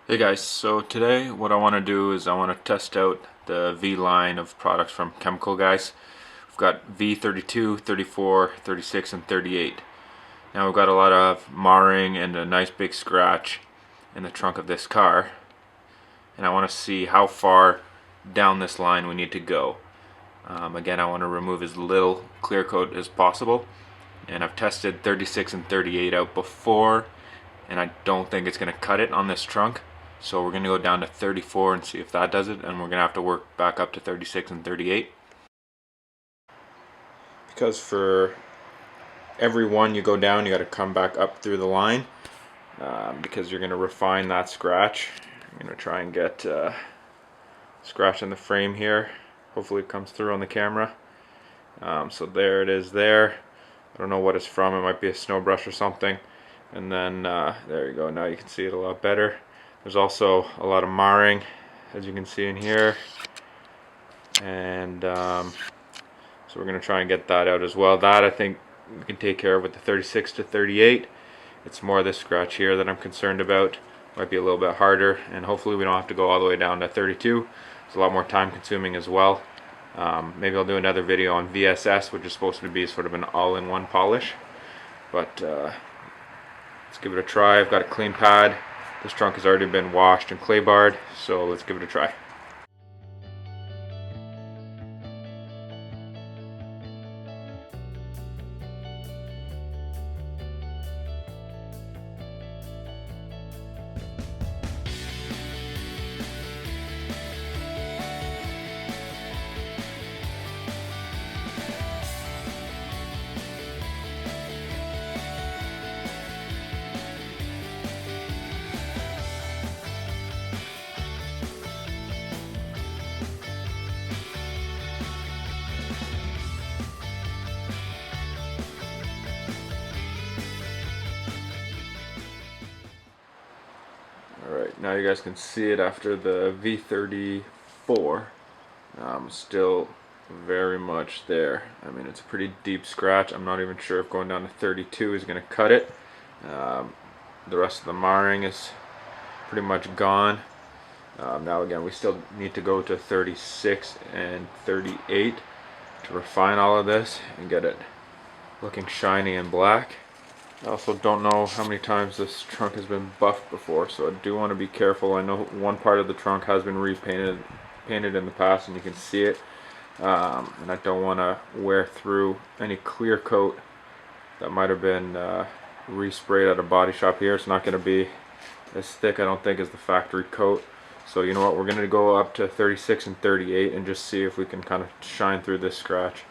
Hey guys, so today what I want to do is I want to test out the V line of products from Chemical Guys. We've got V32, 34, 36, and 38. Now we've got a lot of marring and a nice big scratch in the trunk of this car. And I want to see how far down this line we need to go. Again, I want to remove as little clear coat as possible. And I've tested 36 and 38 out before, and I don't think it's going to cut it on this trunk. So we're going to go down to 34 and see if that does it, and we're going to have to work back up to 36 and 38. Because for every one you go down, you got to come back up through the line, because you're going to refine that scratch. I'm going to try and get scratch in the frame here. Hopefully it comes through on the camera. So there it is there. I don't know what it's from. It might be a snow brush or something. And then there you go. Now you can see it a lot better. There's also a lot of marring, as you can see in here, and so we're going to try and get that out as well. That I think we can take care of with the 36 to 38. It's more this scratch here that I'm concerned about. Might be a little bit harder, and hopefully we don't have to go all the way down to 32. It's a lot more time consuming as well. Maybe I'll do another video on VSS, which is supposed to be sort of an all-in-one polish, but let's give it a try. I've got a clean pad. This trunk has already been washed and clay barred, so let's give it a try. Alright, now you guys can see it after the V34. Still very much there. I mean, it's a pretty deep scratch. I'm not even sure if going down to 32 is going to cut it. The rest of the marring is pretty much gone. Now again, we still need to go to 36 and 38 to refine all of this and get it looking shiny and black. I also don't know how many times this trunk has been buffed before, so I do want to be careful. I know one part of the trunk has been painted in the past, and you can see it. And I don't want to wear through any clear coat that might have been resprayed at a body shop here. It's not going to be as thick, I don't think, as the factory coat. So you know what, we're going to go up to 36 and 38 and just see if we can kind of shine through this scratch.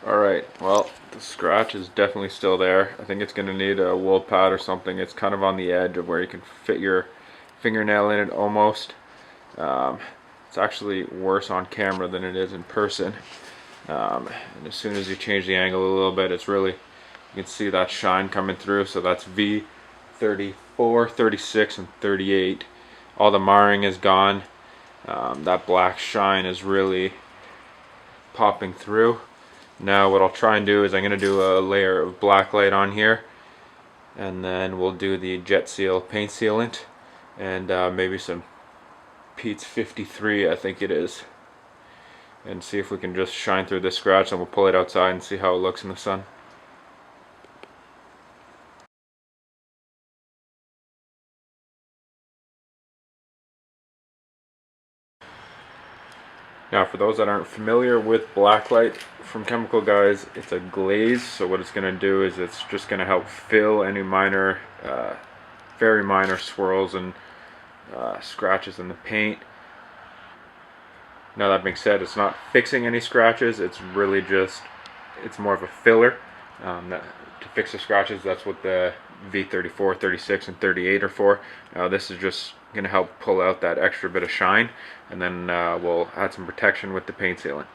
Alright, well, the scratch is definitely still there. I think it's going to need a wool pad or something. It's kind of on the edge of where you can fit your fingernail in it almost. It's actually worse on camera than it is in person. And as soon as you change the angle a little bit, it's really, you can see that shine coming through. So that's V34, 36, and 38. All the marring is gone. That black shine is really popping through. Now what I'll try and do is I'm going to do a layer of Blacklight on here, and then we'll do the Jet Seal Paint Sealant, and maybe some Pete's 53, I think it is, and see if we can just shine through this scratch, and we'll pull it outside and see how it looks in the sun. Now for those that aren't familiar with Blacklight from Chemical Guys, it's a glaze. So what it's going to do is it's just going to help fill any minor, very minor swirls and scratches in the paint. Now that being said, it's not fixing any scratches, it's really just, it's more of a filler. To fix the scratches, that's what the V34, 36, and 38 are for. This is just going to help pull out that extra bit of shine, and then we'll add some protection with the paint sealant.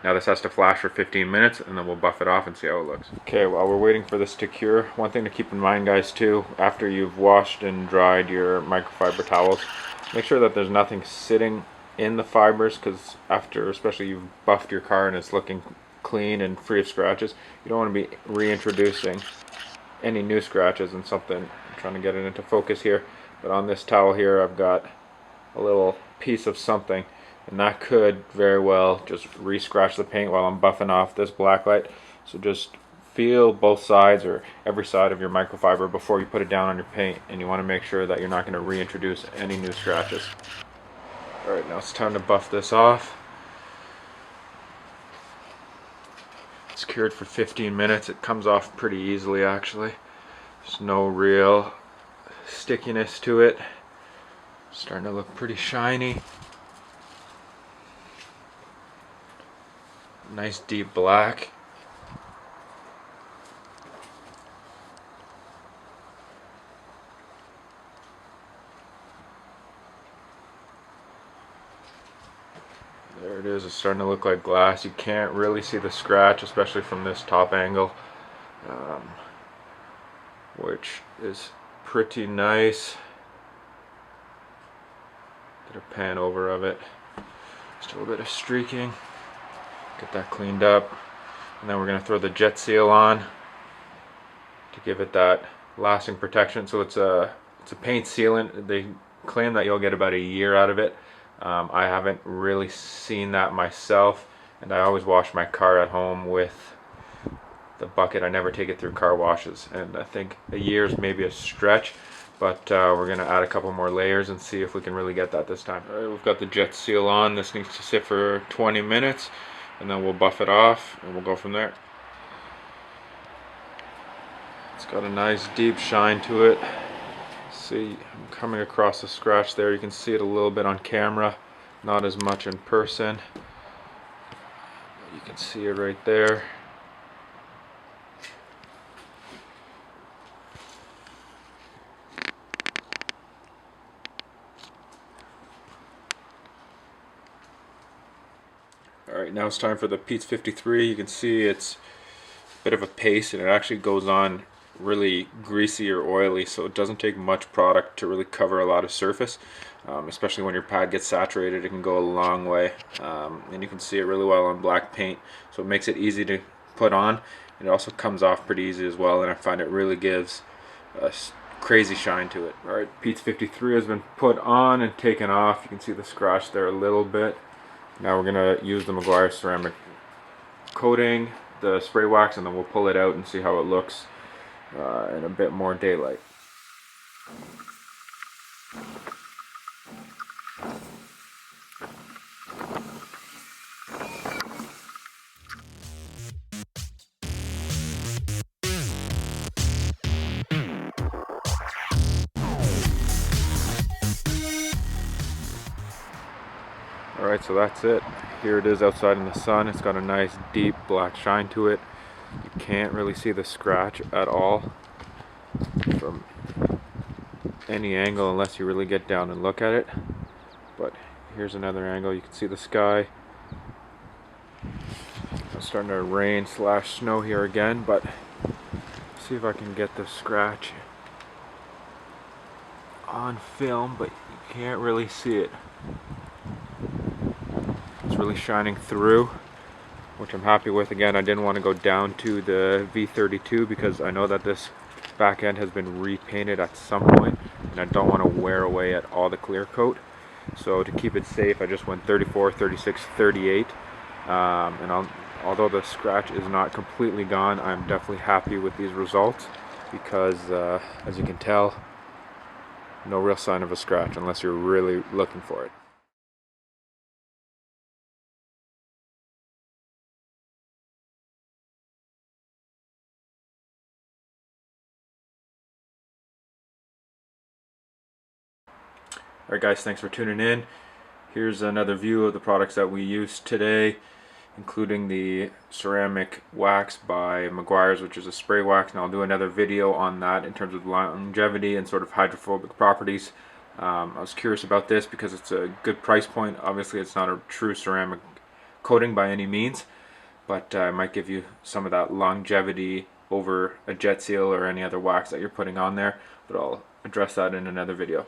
Now this has to flash for 15 minutes and then we'll buff it off and see how it looks. Okay, while we're waiting for this to cure, one thing to keep in mind, guys, too, after you've washed and dried your microfiber towels, make sure that there's nothing sitting in the fibers, because after, especially, you've buffed your car and it's looking clean and free of scratches, you don't want to be reintroducing any new scratches and something. I'm trying to get it into focus here, but on this towel here I've got a little piece of something, and that could very well just re-scratch the paint while I'm buffing off this Blacklight. So just feel both sides or every side of your microfiber before you put it down on your paint, and you want to make sure that you're not going to reintroduce any new scratches. Alright, now it's time to buff this off. It's cured for 15 minutes. It comes off pretty easily, actually. There's no real stickiness to it. Starting to look pretty shiny. Nice deep black. There it is. It's starting to look like glass. You can't really see the scratch, especially from this top angle, which is pretty nice. Get a pan over of it. Just a little bit of streaking. Get that cleaned up, and then we're going to throw the jet seal on to give it that lasting protection. So it's a paint sealant. They claim that you'll get about a year out of it. I haven't really seen that myself, and I always wash my car at home with the bucket. I never take it through car washes, and I think a year is maybe a stretch, but we're going to add a couple more layers and see if we can really get that this time. All right, we've got the jet seal on. This needs to sit for 20 minutes. And then we'll buff it off and we'll go from there. It's got a nice deep shine to it. See, I'm coming across the scratch there. You can see it a little bit on camera, not as much in person. You can see it right there. Alright, now it's time for the V33. You can see it's a bit of a paste, and it actually goes on really greasy or oily, so it doesn't take much product to really cover a lot of surface. Especially when your pad gets saturated, it can go a long way. And you can see it really well on black paint, so it makes it easy to put on. And it also comes off pretty easy as well, and I find it really gives a crazy shine to it. Alright, V33 has been put on and taken off. You can see the scratch there a little bit. Now we're going to use the Meguiar ceramic coating, the spray wax, and then we'll pull it out and see how it looks in a bit more daylight. Alright, so that's it. Here it is outside in the sun. It's got a nice deep black shine to it. You can't really see the scratch at all from any angle unless you really get down and look at it. But here's another angle. You can see the sky. It's starting to rain / snow here again, but see if I can get the scratch on film, but you can't really see it. It's really shining through, which I'm happy with. Again, I didn't want to go down to the V32 because I know that this back end has been repainted at some point, and I don't want to wear away at all the clear coat. So to keep it safe, I just went 34, 36, 38. Although the scratch is not completely gone, I'm definitely happy with these results because, as you can tell, no real sign of a scratch unless you're really looking for it. Alright guys, thanks for tuning in. Here's another view of the products that we used today, including the ceramic wax by Meguiar's, which is a spray wax, and I'll do another video on that in terms of longevity and sort of hydrophobic properties. I was curious about this because it's a good price point. Obviously it's not a true ceramic coating by any means, but it might give you some of that longevity over a jet seal or any other wax that you're putting on there, but I'll address that in another video.